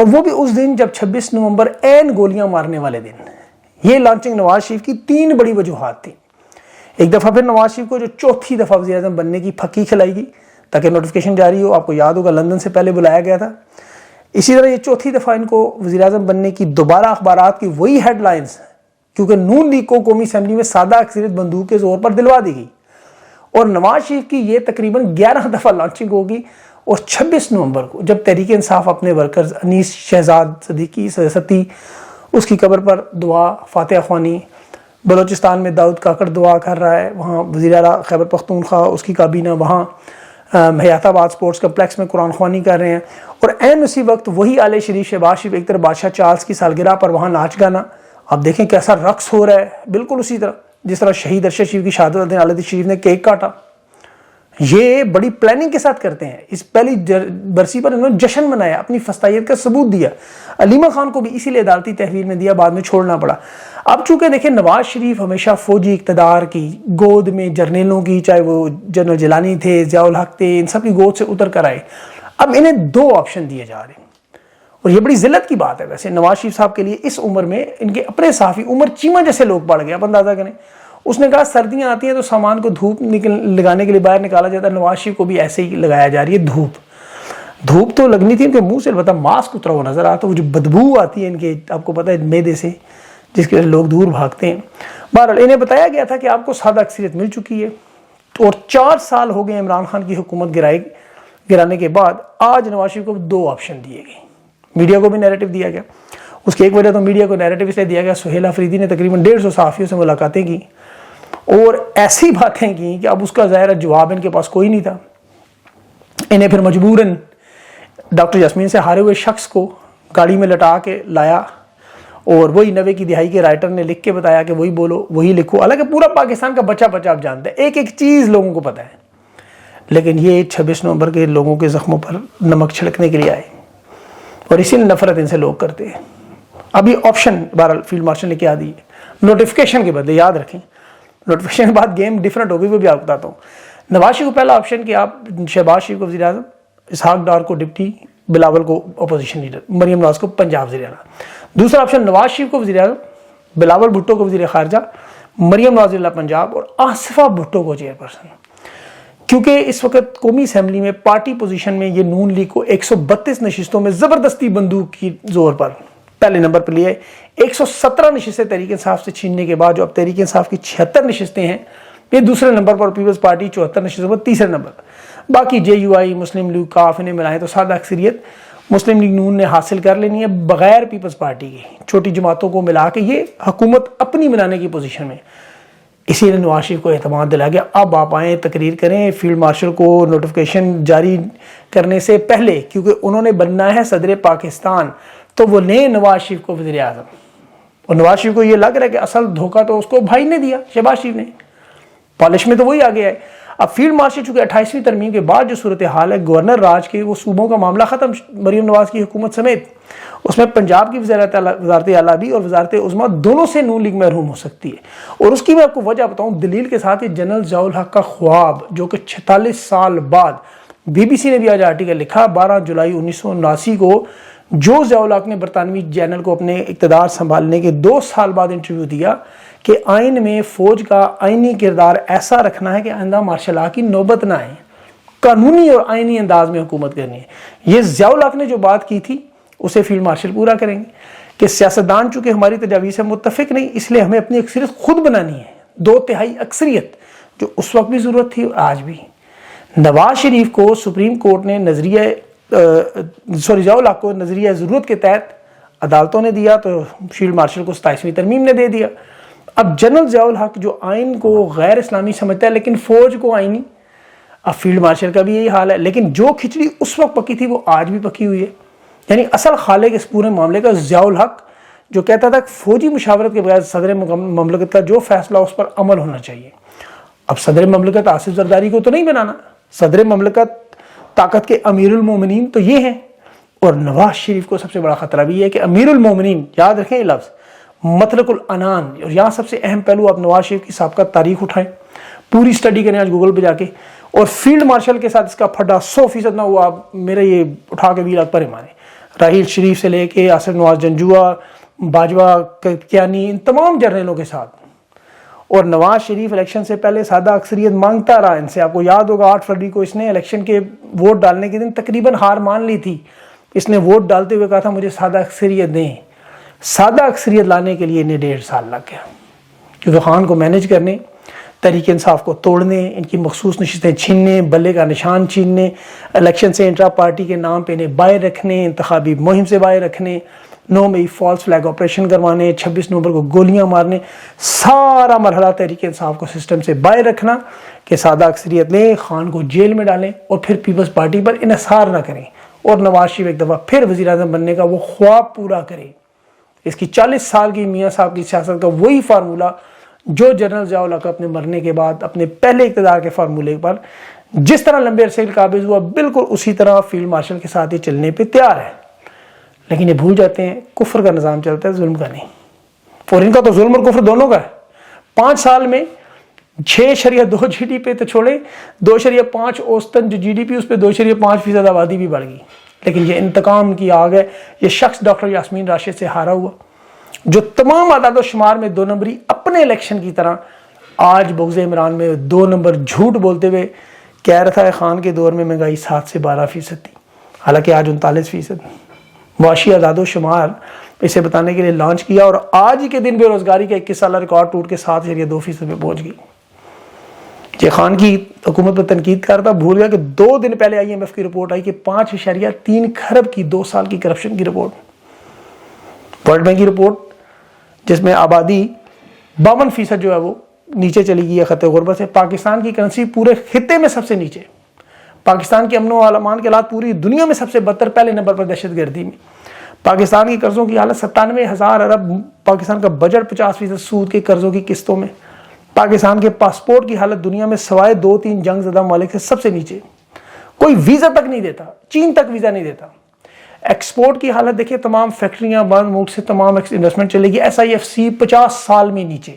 اور وہ بھی اس دن جب 26 نومبر عین گولیاں مارنے والے دن. یہ لانچنگ نواز شریف کی 3 بڑی وجوہات تھیں. ایک دفعہ پھر نواز شریف کو جو چوتھی دفعہ وزیر اعظم بننے کی پھکی کھلائی گئی تاکہ نوٹیفیکیشن جاری ہو. آپ کو یاد ہوگا لندن سے پہلے بلایا گیا تھا. اسی طرح یہ چوتھی دفعہ ان کو وزیر اعظم بننے کی دوبارہ اخبارات کی وہی ہیڈ لائنز، کیونکہ نون لیگ کو قومی اسمبلی میں سادہ اکثریت بندوق کے زور پر دلوا دی گئی. اور نواز شریف کی یہ تقریباً 11 دفعہ لانچنگ ہوگی. اور 26 نومبر کو جب تحریک انصاف اپنے ورکرز انیس شہزاد صدیقی ستی اس کی قبر پر دعا فاتحہ خوانی، بلوچستان میں داؤد کاکڑ دعا کر رہا ہے، وہاں وزیر اعلیٰ خیبر پختونخوا اس کی کابینہ وہاں حیات آباد سپورٹس کمپلیکس میں قرآن خوانی کر رہے ہیں، اور عین اسی وقت وہی آل شریف شہباز شریف ایک طرف بادشاہ چارلس کی سالگرہ پر وہاں ناچ گانا. آپ دیکھیں کیسا رقص ہو رہا ہے، بالکل اسی طرح جس طرح شہید ارشد شریف کی شہادت والے دن آل حدیث شریف نے کیک کاٹا. یہ بڑی پلاننگ کے ساتھ کرتے ہیں. اس پہلی برسی پر انہوں نے جشن منایا، اپنی فسطائیت کا ثبوت دیا. علیمہ خان کو بھی اسی لیے عدالتی تحویل میں دیا، بعد میں چھوڑنا پڑا. اب چونکہ دیکھیں نواز شریف ہمیشہ فوجی اقتدار کی گود میں جرنیلوں کی، چاہے وہ جنرل جیلانی تھے، ضیاء الحق تھے، ان سب کی گود سے اتر کر آئے. اب انہیں 2 آپشن دیے جا رہے ہیں اور یہ بڑی ذلت کی بات ہے. ویسے نواز شریف صاحب کے لیے اس عمر میں ان کے اپنے صحافی عمر چیمہ جیسے لوگ بڑھ گئے. آپ اندازہ کریں، اس نے کہا سردیاں آتی ہیں تو سامان کو دھوپ لگانے کے لیے باہر نکالا جاتا ہے. نواز شریف کو بھی ایسے ہی لگایا جا رہی ہے دھوپ تو لگنی تھی ان کے منہ سے، البتہ ماسک اترا ہوا نظر آتا ہے. وہ جو بدبو آتی ہے ان کے، آپ کو پتہ ہے معدے سے، جس کے لوگ دور بھاگتے ہیں. بہرحال انہیں بتایا گیا تھا کہ آپ کو سادہ اکثریت مل چکی ہے اور 4 سال ہو گئے عمران خان کی حکومت گرانے کے بعد. آج نواز شریف کو 2 آپشن دیے گئے. میڈیا کو بھی نیریٹو دیا گیا. اس کی ایک وجہ تو میڈیا کو نیریٹو اس لیے دیا گیا، سہیل افریدی نے تقریباً 150 صحافیوں سے ملاقاتیں کی اور ایسی باتیں کی کہ اب اس کا ظاہر جواب ان کے پاس کوئی نہیں تھا. انہیں پھر مجبوراً ڈاکٹر یاسمین سے ہارے ہوئے شخص کو گاڑی میں لٹا کے لایا اور وہی 90 کی دہائی کے رائٹر نے لکھ کے بتایا کہ وہی بولو وہی لکھو. حالانکہ پورا پاکستان کا بچہ آپ جانتے ہیں، ایک ایک چیز لوگوں کو پتہ ہے. لیکن یہ 26 نومبر کے لوگوں کے زخموں پر نمک چھڑکنے کے لیے آئے اور اسی لیے نفرت ان سے لوگ کرتے ہیں. اب یہ آپشن بہرحال فیلڈ مارشل نے کیا دی ہے نوٹیفیکیشن کے بدلے. یاد رکھیں نوٹیفیکیشن کے بعد گیم ڈیفرنٹ ہوگی، وہ بھی آپ بتاتا ہوں. نواز شریف کو پہلا آپشن کہ آپ شہباز شریف کو وزیر اعظم، اسحاق ڈار کو ڈپٹی، بلاول کو اپوزیشن لیڈر، مریم نواز کو پنجاب وزیر اعلیٰ. دوسرا آپشن نواز شریف کو وزیر اعظم، بلاول بھٹو کو وزیر خارجہ، مریم نواز وزیر پنجاب اور آصفہ بھٹو کو چیئر پرسن. کیونکہ اس وقت قومی اسمبلی میں پارٹی پوزیشن میں یہ نون لیگ کو 132 نشستوں میں زبردستی بندوق کی زور پر پہلے نمبر پر لیے. 117 نشستیں تحریک انصاف سے چھیننے کے بعد جو اب تحریک انصاف کی 76 نشستیں ہیں، یہ دوسرے نمبر پر، پیپلز پارٹی 74 نشستوں پر تیسرے نمبر. باقی جے یو آئی، مسلم لیگ، کاف انہیں ملائیں تو سادہ اکثریت مسلم لیگ نون نے حاصل کر لینی ہے بغیر پیپلز پارٹی کی. چھوٹی جماعتوں کو ملا کے یہ حکومت اپنی بنانے کی پوزیشن میں. اسی لیے نواز شریف کو اعتماد دلا گیا، اب آپ آئیں تقریر کریں. فیلڈ مارشل کو نوٹیفیکیشن جاری کرنے سے پہلے، کیونکہ انہوں نے بننا ہے صدر پاکستان، تو وہ لیں نواز شریف کو وزیر اعظم. اور نواز شریف کو یہ لگ رہا ہے کہ اصل دھوکہ تو اس کو بھائی نے دیا، شہباز شریف نے. پالش میں تو وہی آگے ہے. اب فیلڈ مارشل چونکہ 28ویں ترمیم کے بعد جو صورتحال ہے گورنر راج کے، وہ صوبوں کا معاملہ ختم، مریم نواز کی حکومت سمیت. اس میں پنجاب کی وزارت اعلیٰ بھی اور وزارت عظمیٰ دونوں سے نون لیگ محروم ہو سکتی ہے. اور اس کی میں آپ کو وجہ بتاؤں دلیل کے ساتھ. یہ جنرل ضیاء الحق کا خواب جو کہ 46 سال بعد، بی بی سی نے بھی آج آرٹیکل لکھا 12 جولائی 1979 کو، جو ضیاء الحق نے برطانوی جنرل کو اپنے اقتدار سنبھالنے کے 2 سال بعد انٹرویو دیا کہ آئین میں فوج کا آئینی کردار ایسا رکھنا ہے کہ آئندہ مارشل لا کی نوبت نہ آئے، قانونی اور آئینی انداز میں حکومت کرنی ہے. یہ ضیاء الحق نے جو بات کی تھی اسے فیلڈ مارشل پورا کریں گے کہ سیاستدان چونکہ ہماری تجاویز سے متفق نہیں، اس لیے ہمیں اپنی اکثریت خود بنانی ہے، 2/3 اکثریت، جو اس وقت بھی ضرورت تھی اور آج بھی. نواز شریف کو سپریم کورٹ نے ضیاء الحق کو نظریہ ضرورت کے تحت عدالتوں نے دیا، تو فیلڈ مارشل کو 27ویں ترمیم نے دے دیا. اب جنرل ضیاء الحق جو آئین کو غیر اسلامی سمجھتا ہے لیکن فوج کو آئینی، اب فیلڈ مارشل کا بھی یہی حال ہے. لیکن جو کھچڑی اس وقت پکی تھی وہ آج بھی پکی ہوئی ہے. یعنی اصل خالق اس پورے معاملے کا ضیاء الحق، جو کہتا تھا کہ فوجی مشاورت کے بغیر صدر مملکت کا جو فیصلہ اس پر عمل ہونا چاہیے. اب صدر مملکت آصف زرداری کو تو نہیں بنانا، صدر مملکت طاقت کے امیر المومنین تو یہ ہیں. اور نواز شریف کو سب سے بڑا خطرہ بھی ہے کہ امیر المومنین، یاد رکھیں یہ لفظ، مطلق العنان. اور یہاں سب سے اہم پہلو آپ نواز شریف کی سابقہ تاریخ اٹھائیں، پوری سٹڈی کریں آج گوگل پہ جا کے، اور فیلڈ مارشل کے ساتھ اس کا پھڈا 100% نہ ہوا، آپ میرے یہ اٹھا کے ویل پر مانیں. راحیل شریف سے لے کے آصف نواز جنجوعہ، باجوہ کیانی، ان تمام جرنیلوں کے ساتھ. اور نواز شریف الیکشن سے پہلے سادہ اکثریت مانگتا رہا ان سے. آپ کو یاد ہوگا 8 فروری کو اس نے الیکشن کے ووٹ ڈالنے کے دن تقریباً ہار مان لی تھی. اس نے ووٹ ڈالتے ہوئے کہا تھا مجھے سادہ اکثریت دیں. سادہ اکثریت لانے کے لیے انہیں 1.5 سال لگ گیا، کیونکہ خان کو مینیج کرنے، تحریک انصاف کو توڑنے، ان کی مخصوص نشستیں چھیننے، بلے کا نشان چھیننے، الیکشن سے انٹرا پارٹی کے نام پہ انہیں باہر رکھنے، انتخابی مہم سے باہر رکھنے، 9 مئی فالس فلیگ آپریشن کروانے، 26 نومبر کو گولیاں مارنے، سارا مرحلہ تحریک انصاف کو سسٹم سے باہر رکھنا کہ سادہ اکثریت لیں، خان کو جیل میں ڈالیں اور پھر پیپلز پارٹی پر انحصار نہ کریں اور نواز شریف ایک دفعہ پھر وزیر اعظم بننے کا وہ خواب پورا کریں. اس کی 40 سال کی میاں صاحب کی سیاست کا وہی فارمولہ جو جنرل ضیاء الحق اپنے مرنے کے بعد اپنے پہلے اقتدار کے فارمولے پر جس طرح لمبے عرصے کے قابض ہوا، بالکل اسی طرح فیلڈ مارشل کے ساتھ یہ چلنے پہ تیار ہے. لیکن یہ بھول جاتے ہیں کفر کا نظام چلتا ہے، ظلم کا نہیں. اور ان کا تو ظلم اور کفر دونوں کا ہے. 5 سال میں 6.2 جی ڈی پی تو چھوڑے، 2.5 اوسطن جو جی ڈی پی اس پہ 2.5% آبادی بھی بڑھ گئی. لیکن یہ انتقام کی آگ ہے. یہ شخص ڈاکٹر یاسمین راشد سے ہارا ہوا، جو تمام اعداد و شمار میں 2 نمبری اپنے الیکشن کی طرح آج بغض عمران میں 2 نمبر جھوٹ بولتے ہوئے کہہ رہا تھا خان کے دور میں مہنگائی 7 سے 12% تھی، حالانکہ آج 39%. معاشی اعداد و شمار اسے بتانے کے لیے لانچ کیا اور آج ہی کے دن بے روزگاری کا 21 سالہ ریکارڈ ٹوٹ کے 7.2% پہ پہنچ گئی. یہ خان کی حکومت پر تنقید کر رہا تھا، بھول گیا کہ 2 دن پہلے IMF کی رپورٹ آئی کہ 5.3 کھرب کی 2 سال کی کرپشن کی رپورٹ، ورلڈ بینک کی رپورٹ، جس میں آبادی 52% جو ہے وہ نیچے چلی گئی ہے خط غربت سے. پاکستان کی کرنسی پورے خطے میں سب سے نیچے. پاکستان کے امن و امان کے حالات پوری دنیا میں سب سے بدتر، پہلے نمبر پر دہشت گردی میں. پاکستان کی قرضوں کی حالت 97,000 ارب، پاکستان کا بجٹ 50% سود کے قرضوں کی قسطوں میں. پاکستان کے پاسپورٹ کی حالت دنیا میں سوائے 2-3 جنگ زدہ ممالک سے سب سے نیچے. کوئی ویزا تک نہیں دیتا، چین تک ویزا نہیں دیتا. ایکسپورٹ کی حالت دیکھیں، تمام فیکٹریاں بند، ملک سے تمام انویسٹمنٹ چلے گی. SIFC 50 سال میں نیچے.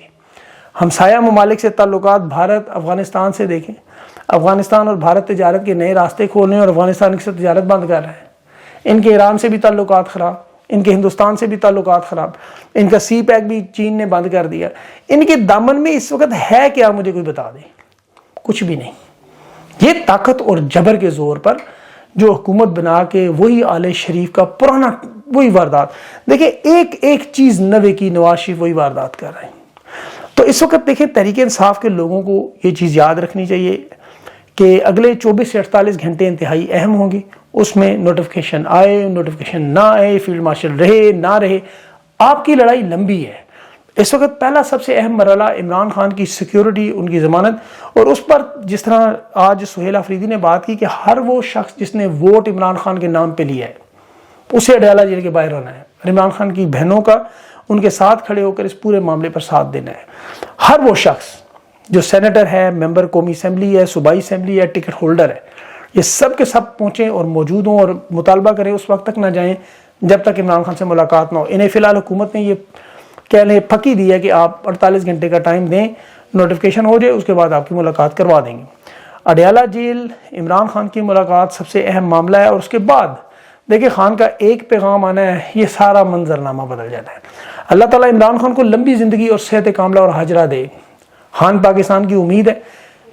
ہمسایہ ممالک سے تعلقات بھارت افغانستان سے دیکھیں، افغانستان اور بھارت تجارت کے نئے راستے کھولنے اور افغانستان کے ساتھ تجارت بند کر رہے ہیں. ان کے ایران سے بھی تعلقات خراب، ان کے ہندوستان سے بھی تعلقات خراب، ان کا سی پیک بھی چین نے بند کر دیا. ان کے دامن میں اس وقت ہے کیا؟ مجھے کوئی بتا دے. کچھ بھی نہیں. یہ طاقت اور جبر کے زور پر جو حکومت بنا کے وہی آل شریف کا پرانا وہی واردات. دیکھیں ایک ایک چیز نوے کی نواز شریف وہی واردات کر رہے ہیں. تو اس وقت دیکھیں تحریک انصاف کے لوگوں کو یہ چیز یاد رکھنی چاہیے کہ اگلے 24 سے 48 گھنٹے انتہائی اہم ہوں گے. اس میں نوٹیفیکیشن آئے، نوٹیفیکیشن نہ آئے، فیلڈ مارشل رہے نہ رہے، آپ کی لڑائی لمبی ہے. اس وقت پہلا سب سے اہم مرحلہ عمران خان کی سیکیورٹی، ان کی ضمانت. اور اس پر جس طرح آج سہیل آفریدی نے بات کی کہ ہر وہ شخص جس نے ووٹ عمران خان کے نام پہ لیا ہے اسے اڈیالہ جیل کے باہر ہونا ہے. عمران خان کی بہنوں کا ان کے ساتھ کھڑے ہو کر اس پورے معاملے پر ساتھ دینا ہے. ہر وہ شخص جو سینیٹر ہے، ممبر قومی اسمبلی ہے، صوبائی اسمبلی ہے، ٹکٹ ہولڈر ہے، یہ سب کے سب پہنچیں اور موجود ہوں اور مطالبہ کریں. اس وقت تک نہ جائیں جب تک عمران خان سے ملاقات نہ ہو. انہیں فی الحال حکومت نے یہ کہہ لیں پھکی دی ہے کہ آپ 48 گھنٹے کا ٹائم دیں، نوٹیفیکیشن ہو جائے، اس کے بعد آپ کی ملاقات کروا دیں گے. اڈیالہ جیل، عمران خان کی ملاقات سب سے اہم معاملہ ہے. اور اس کے بعد دیکھیں خان کا ایک پیغام آنا ہے، یہ سارا منظرنامہ بدل جانا ہے. اللہ تعالیٰ عمران خان کو لمبی زندگی اور صحت کاملہ اور حاجرہ دے. خان پاکستان کی امید ہے.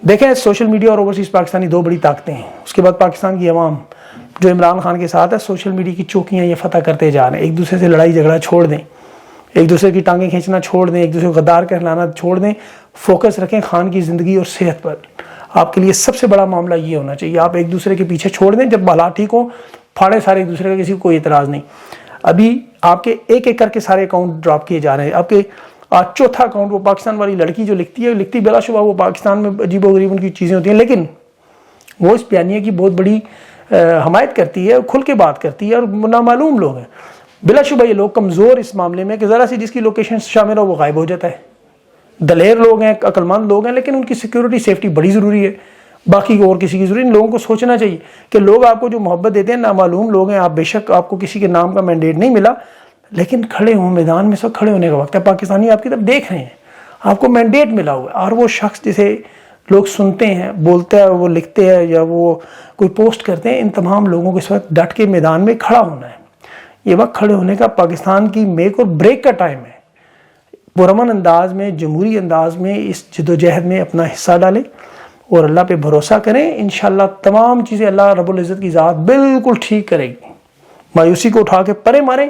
دیکھیں سوشل میڈیا اور اوورسیز پاکستانی 2 بڑی طاقتیں ہیں. اس کے بعد پاکستان کی عوام جو عمران خان کے ساتھ ہے، سوشل میڈیا کی چوکیاں یہ فتح کرتے جا رہے ہیں. ایک دوسرے سے لڑائی جھگڑا چھوڑ دیں، ایک دوسرے کی ٹانگیں کھینچنا چھوڑ دیں، ایک دوسرے کو غدار کہلانا چھوڑ دیں. فوکس رکھیں خان کی زندگی اور صحت پر. آپ کے لیے سب سے بڑا معاملہ یہ ہونا چاہیے. آپ ایک دوسرے کے پیچھے چھوڑ دیں. جب حالات ٹھیک ہوں پھاڑے سارے ایک دوسرے کا، کسی کو کوئی اعتراض نہیں. ابھی آپ کے ایک ایک کر کے سارے اکاؤنٹ ڈراپ کیے جا رہے ہیں. آپ کے چوتھا اکاؤنٹ وہ پاکستان والی لڑکی جو لکھتی ہے، لکھتی بلا شبہ وہ پاکستان میں عجیب و غریب ان کی چیزیں ہوتی ہیں، لیکن وہ اس بیانیے کی بہت بڑی حمایت کرتی ہے، کھل کے بات کرتی ہے. اور نامعلوم لوگ ہیں بلا شبہ، یہ لوگ کمزور اس معاملے میں کہ ذرا سی جس کی لوکیشن شامل ہو وہ غائب ہو جاتا ہے. دلیر لوگ ہیں، عقل مند لوگ ہیں، لیکن ان کی سیکیورٹی سیفٹی بڑی ضروری ہے. باقی اور کسی کی ضروری. ان لوگوں کو سوچنا چاہیے کہ لوگ آپ کو جو محبت دیتے ہیں نامعلوم لوگ ہیں. آپ بے شک آپ کو کسی کے نام کا مینڈیٹ نہیں ملا، لیکن کھڑے ہوں میدان میں. سب کھڑے ہونے کا وقت ہے. پاکستانی آپ کی طرف دیکھ رہے ہیں، آپ کو مینڈیٹ ملا ہوا ہے. اور وہ شخص جسے لوگ سنتے ہیں، بولتے ہیں، وہ لکھتے ہیں یا وہ کوئی پوسٹ کرتے ہیں، ان تمام لوگوں کے اس وقت ڈٹ کے میدان میں کھڑا ہونا ہے. یہ وقت کھڑے ہونے کا پاکستان کی میک اور بریک کا ٹائم ہے. پرامن انداز میں، جمہوری انداز میں اس جدوجہد میں اپنا حصہ ڈالیں اور اللہ پہ بھروسہ کریں. انشاءاللہ تمام چیزیں اللہ رب العزت کی ذات بالکل ٹھیک کرے گی. مایوسی کو اٹھا کے پرے ماریں،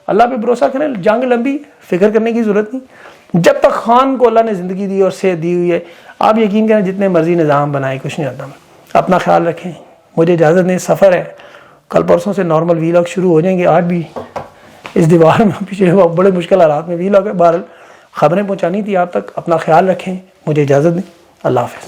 اللہ پہ بھروسہ کریں. جنگ لمبی، فکر کرنے کی ضرورت نہیں. جب تک خان کو اللہ نے زندگی دی اور صحت دی ہوئی ہے، آپ یقین کریں جتنے مرضی نظام بنائیں کچھ نہیں ہوتا. اپنا خیال رکھیں. مجھے اجازت نہیں، سفر ہے. کل پرسوں سے نارمل ویلاگ شروع ہو جائیں گے. آج بھی اس دیوار میں پیچھے بڑے مشکل حالات میں ویلاگ ہے. بہرحال خبریں پہنچانی تھی آپ تک. اپنا خیال رکھیں. مجھے اجازت دیں. اللہ حافظ.